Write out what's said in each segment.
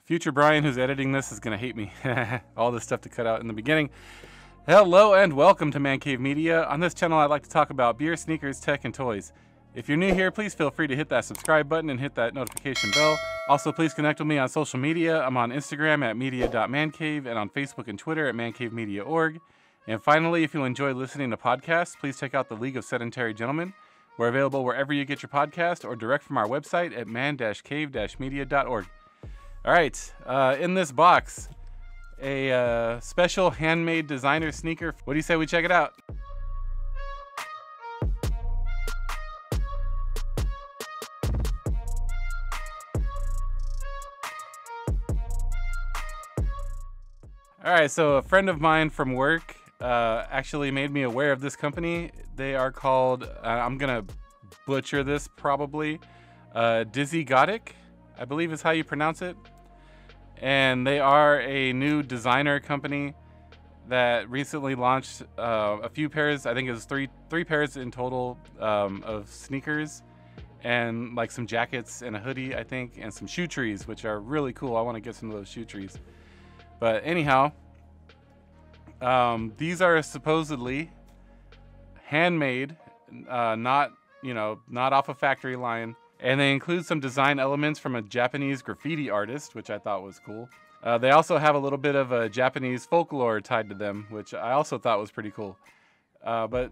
Future Brian, who's editing this, is going to hate me. All this stuff to cut out in the beginning. Hello and welcome to Man Cave Media. On this channel, I'd like to talk about beer, sneakers, tech, and toys. If you're new here, please feel free to hit that subscribe button and hit that notification bell. Also, please connect with me on social media. I'm on Instagram at media.mancave and on Facebook and Twitter at mancavemedia.org. And finally, if you enjoy listening to podcasts, please check out the League of Sedentary Gentlemen. We're available wherever you get your podcast or direct from our website at man-cave-media.org. All right, in this box, a special handmade designer sneaker. What do you say we check it out? All right, so a friend of mine from work actually made me aware of this company. They are called, I'm gonna butcher this probably, Dizygotic, I believe is how you pronounce it. And they are a new designer company that recently launched a few pairs, I think it was three pairs in total of sneakers and like some jackets and a hoodie, I think, and some shoe trees, which are really cool. I want to get some of those shoe trees. But anyhow, these are supposedly handmade, not off a factory line. And they include some design elements from a Japanese graffiti artist, which I thought was cool. They also have a little bit of a Japanese folklore tied to them, which I also thought was pretty cool. But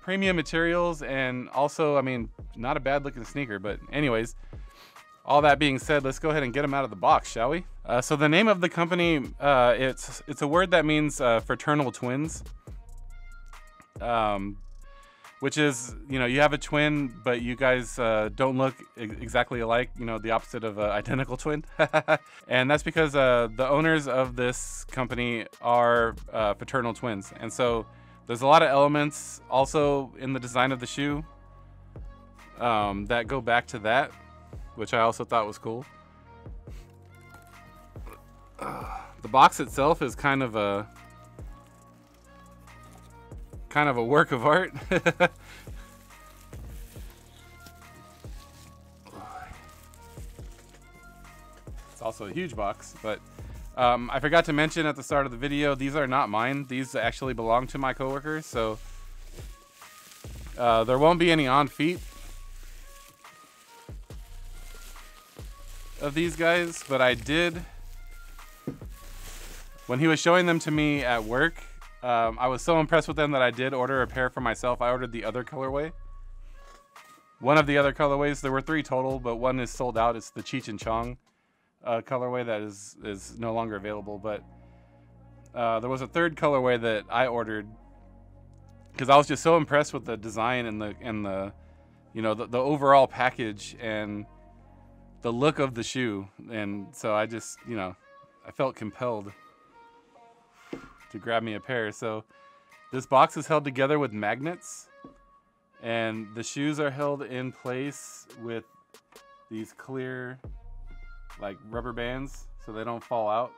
premium materials, and also, I mean, not a bad looking sneaker. But anyways, all that being said, let's go ahead and get them out of the box, shall we? So the name of the company, it's a word that means fraternal twins. Which is, you have a twin, but you guys don't look exactly alike, the opposite of an identical twin. And that's because the owners of this company are fraternal twins. And so there's a lot of elements also in the design of the shoe that go back to that, which I also thought was cool. The box itself is kind of a work of art. It's also a huge box, but I forgot to mention at the start of the video, these are not mine. These actually belong to my coworkers, so there won't be any on feet of these guys, but I did, when he was showing them to me at work, I was so impressed with them that I did order a pair for myself. I ordered the other colorway. One of the other colorways, there were 3 total, but one is sold out. It's the Cheech and Chong colorway that is no longer available. But there was a 3rd colorway that I ordered because I was just so impressed with the design and the overall package and the look of the shoe. And so I just, I felt compelled to grab me a pair. So this box is held together with magnets, and the shoes are held in place with these clear like rubber bands so they don't fall out.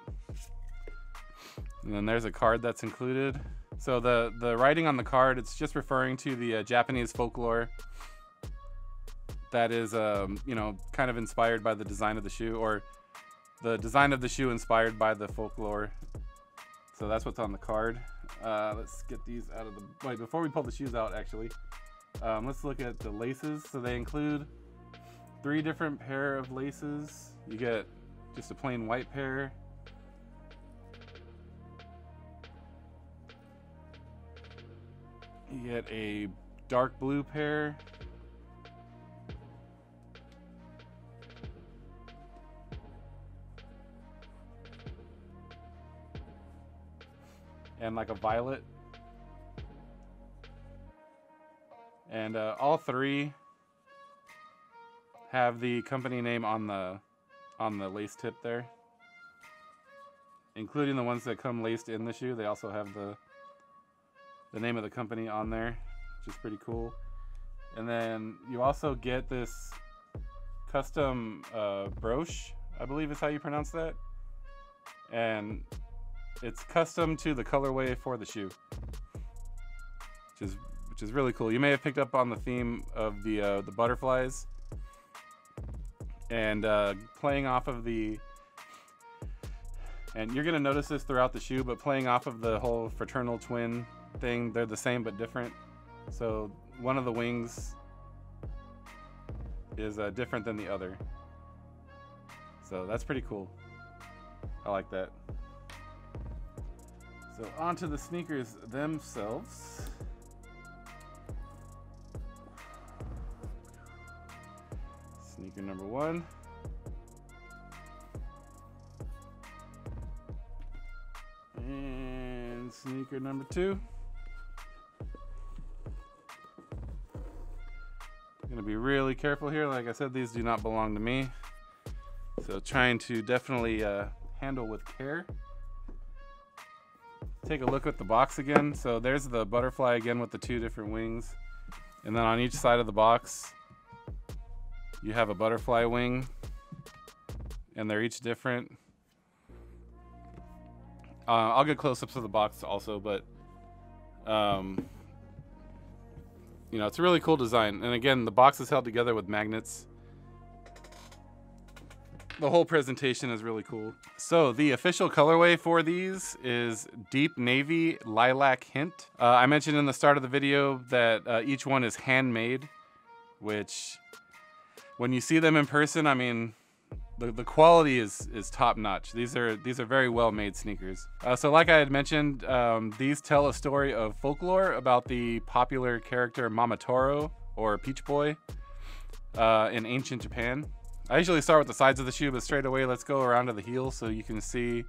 And then there's a card that's included. So the writing on the card, it's just referring to the Japanese folklore that is kind of inspired by the design of the shoe, or the design of the shoe inspired by the folklore. So that's what's on the card. Let's get these out of the... Wait, before we pull the shoes out, actually, let's look at the laces. So they include 3 different pair of laces. You get just a plain white pair. You get a dark blue pair. And like a violet. And all 3 have the company name on the lace tip there, including the ones that come laced in the shoe. They also have the name of the company on there, which is pretty cool. And then you also get this custom brooch, I believe is how you pronounce that, and it's custom to the colorway for the shoe, which is really cool. You may have picked up on the theme of the butterflies, and playing off of the And you're gonna notice this throughout the shoe, but playing off of the whole fraternal twin thing, they're the same but different. So one of the wings is different than the other. So that's pretty cool. I like that. So onto the sneakers themselves. Sneaker number 1. And sneaker number 2. I'm gonna be really careful here. Like I said, these do not belong to me. So trying to definitely handle with care. Take a look at the box again. So there's the butterfly again with the 2 different wings. And then on each side of the box, you have a butterfly wing. And they're each different. I'll get close-ups of the box also, but you know, it's a really cool design. And again, the box is held together with magnets. The whole presentation is really cool. So the official colorway for these is Deep Navy Lilac Hint. I mentioned in the start of the video that each one is handmade, which when you see them in person, I mean, the quality is top notch. These are very well made sneakers. So like I had mentioned, these tell a story of folklore about the popular character Momotaro, or Peach Boy, in ancient Japan. I usually start with the sides of the shoe, but straight away let's go around to the heel so you can see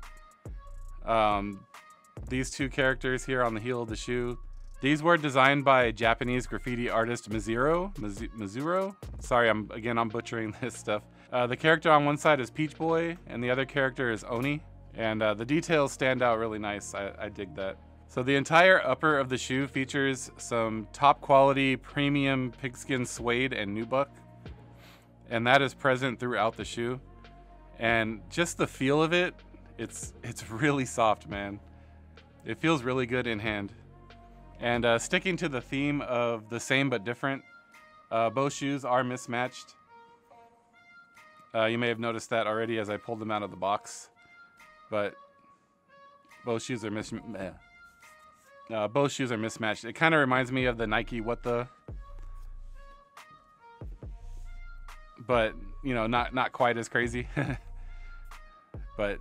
these 2 characters here on the heel of the shoe. These were designed by Japanese graffiti artist Mizyuro. Sorry, I'm butchering this stuff. The character on one side is Peach Boy, and the other character is Oni. And the details stand out really nice. I dig that. So the entire upper of the shoe features some top quality premium pigskin suede and nubuck. And that is present throughout the shoe. And just the feel of it, it's really soft, man. It feels really good in hand. And sticking to the theme of the same but different, both shoes are mismatched. You may have noticed that already as I pulled them out of the box. But both shoes are mismatched. It kind of reminds me of the Nike What The, but you know, not quite as crazy. But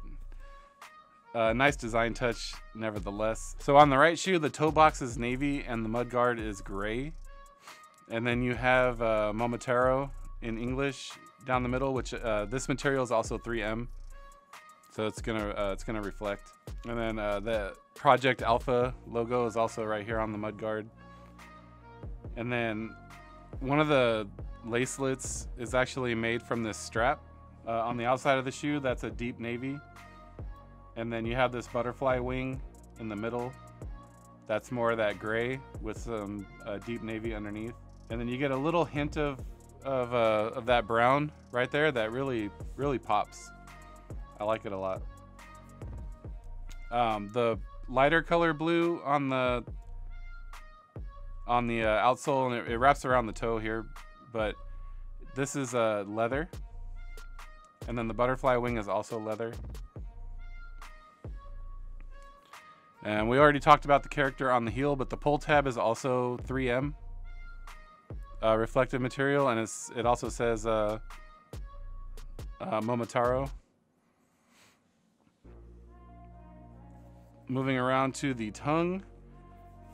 nice design touch nevertheless. So on the right shoe, the toe box is navy and the mudguard is gray. And then you have Momotaro in English down the middle, which this material is also 3M, so it's gonna reflect. And then the Project Alpha logo is also right here on the mudguard. And then one of the lacelets is actually made from this strap on the outside of the shoe. That's a deep navy. And then you have this butterfly wing in the middle. That's more of that gray with some deep navy underneath. And then you get a little hint of that brown right there that really pops. I like it a lot. The lighter color blue on the outsole, and it wraps around the toe here, but this is leather. And then the butterfly wing is also leather. And we already talked about the character on the heel, but the pull tab is also 3M reflective material, and it also says Momotaro. Moving around to the tongue,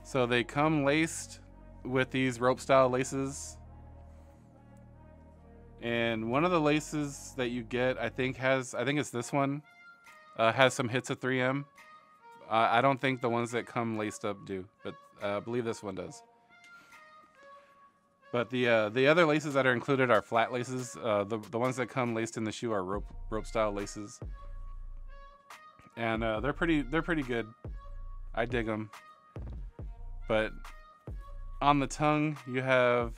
so they come laced with these rope style laces, and one of the laces that you get, I think it's this one, has some hits of 3M. I don't think the ones that come laced up do, but I believe this one does. But the other laces that are included are flat laces. The ones that come laced in the shoe are rope style laces, and they're pretty good. I dig them. But on the tongue, you have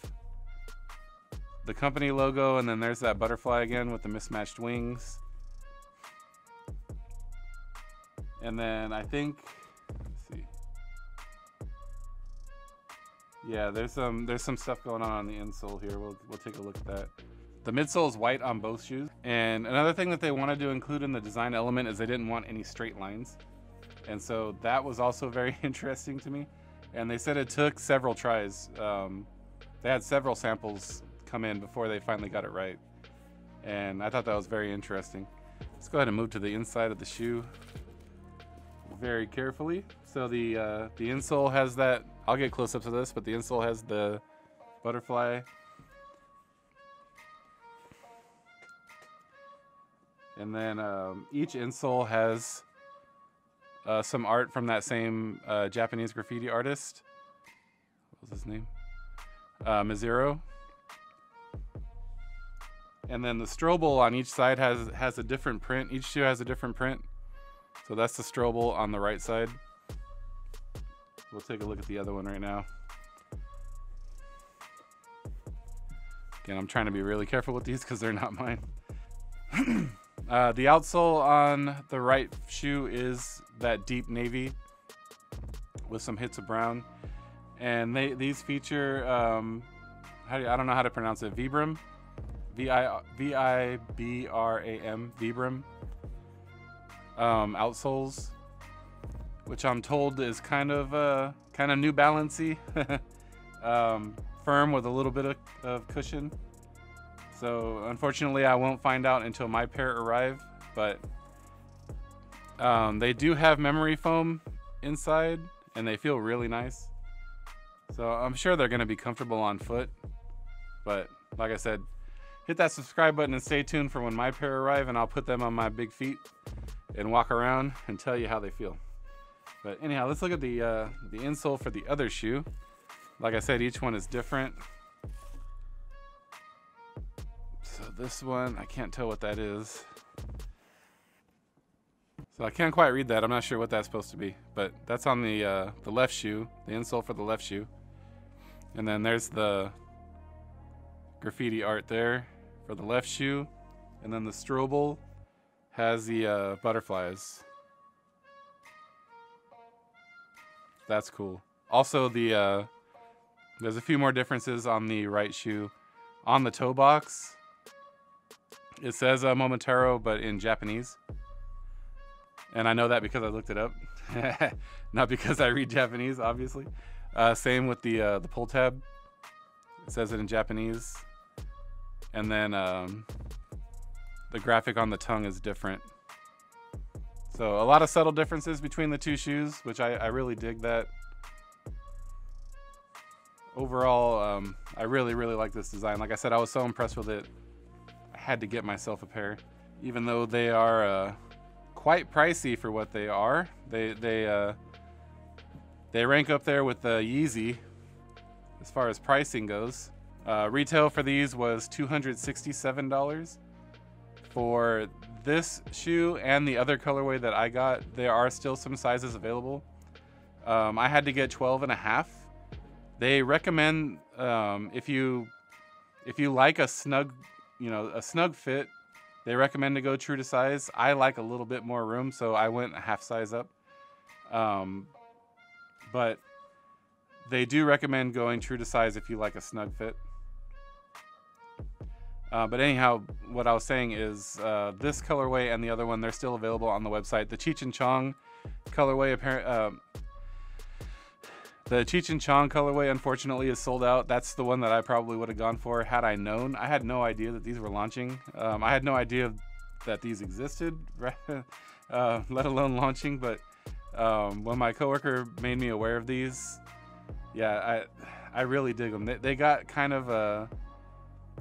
the company logo, and then there's that butterfly again with the mismatched wings. And then I think, let's see. Yeah, there's some stuff going on the insole here. We'll take a look at that. The midsole is white on both shoes. And another thing that they wanted to include in the design element is they didn't want any straight lines. And so that was also very interesting to me. And they said it took several tries. They had several samples come in before they finally got it right. And I thought that was very interesting. Let's go ahead and move to the inside of the shoe very carefully. So the insole has that, I'll get close-ups of this, but the insole has the butterfly. And then each insole has some art from that same Japanese graffiti artist. What was his name? Mizyuro. And then the Strobel on each side has a different print. Each shoe has a different print. So that's the Strobel on the right side. We'll take a look at the other one right now. Again, I'm trying to be really careful with these because they're not mine. The outsole on the right shoe is that deep navy with some hits of brown. And these feature, I don't know how to pronounce it, Vibram. V-I-B-R-A-M, Vibram. Outsoles, which I'm told is kind of New Balance-y. Firm with a little bit of cushion. So unfortunately I won't find out until my pair arrive, but they do have memory foam inside and they feel really nice. So I'm sure they're going to be comfortable on foot, but like I said, hit that subscribe button and stay tuned for when my pair arrive, and I'll put them on my big feet and walk around and tell you how they feel. But anyhow, let's look at the insole for the other shoe. Like I said, each one is different. So this one, I can't tell what that is. So I can't quite read that. I'm not sure what that's supposed to be, but that's on the left shoe, the insole for the left shoe. And then there's the graffiti art there for the left shoe. And then the Strobel has the butterflies. That's cool. Also, there's a few more differences on the right shoe. On the toe box, it says Momotaro, but in Japanese. And I know that because I looked it up. Not because I read Japanese, obviously. Same with the pull tab. It says it in Japanese. And then the graphic on the tongue is different. So a lot of subtle differences between the two shoes, which I really dig that. Overall, I really like this design. Like I said, I was so impressed with it. I had to get myself a pair, even though they are quite pricey for what they are. They rank up there with the Yeezy as far as pricing goes. Retail for these was $267. For this shoe and the other colorway that I got, there are still some sizes available. I had to get 12.5. They recommend if you like a snug, a snug fit, they recommend to go true to size. I like a little bit more room, so I went a half size up. But they do recommend going true to size if you like a snug fit. But anyhow, what I was saying is this colorway and the other one, they're still available on the website. The Cheech and Chong colorway, the Cheech and Chong colorway, unfortunately, is sold out. That's the one that I probably would have gone for had I known. I had no idea that these were launching. I had no idea that these existed, let alone launching. But when my coworker made me aware of these, yeah, I really dig them. They got kind of a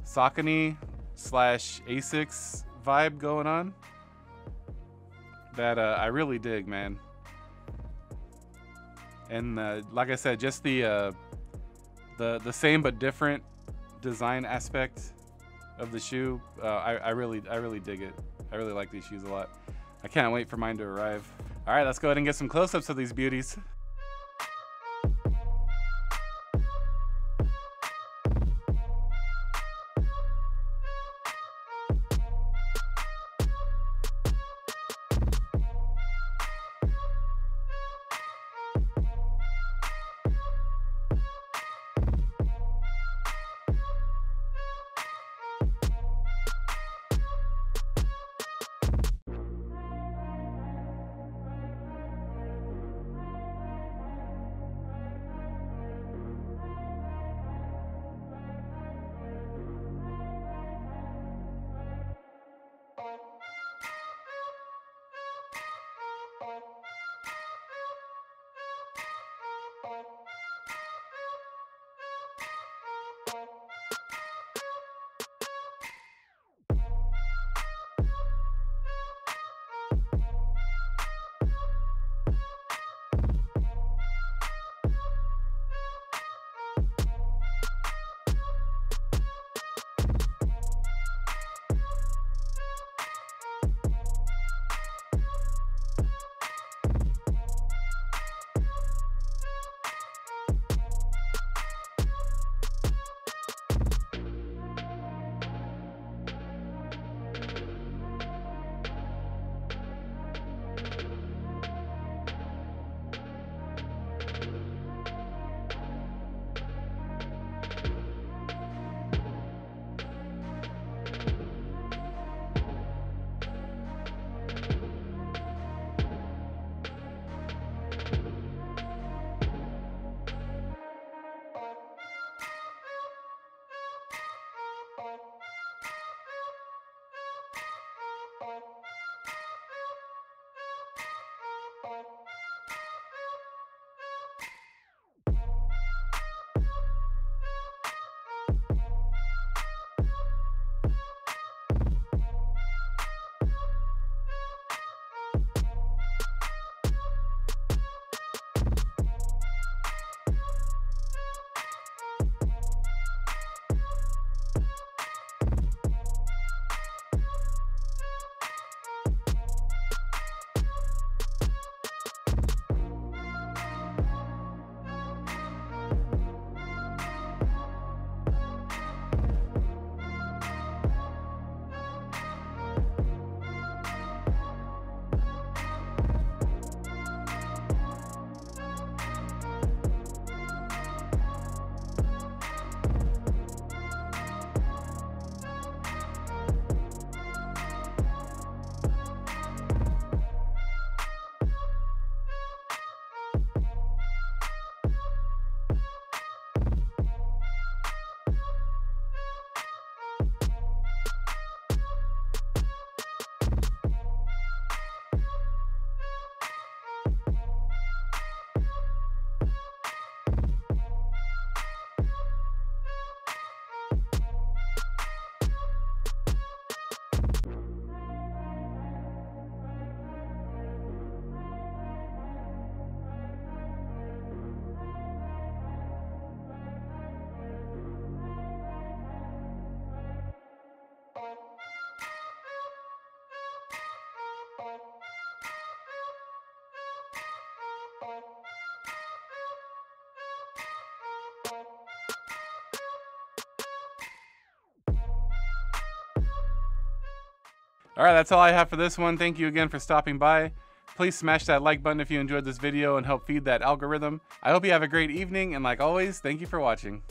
Saucony / Asics vibe going on that I really dig, man. And like I said, just the same but different design aspect of the shoe, I really dig it. I really like these shoes a lot. I can't wait for mine to arrive. All right, let's go ahead and get some close-ups of these beauties. Alright, that's all I have for this one. Thank you again for stopping by. Please smash that like button if you enjoyed this video and help feed that algorithm. I hope you have a great evening, and like always, thank you for watching.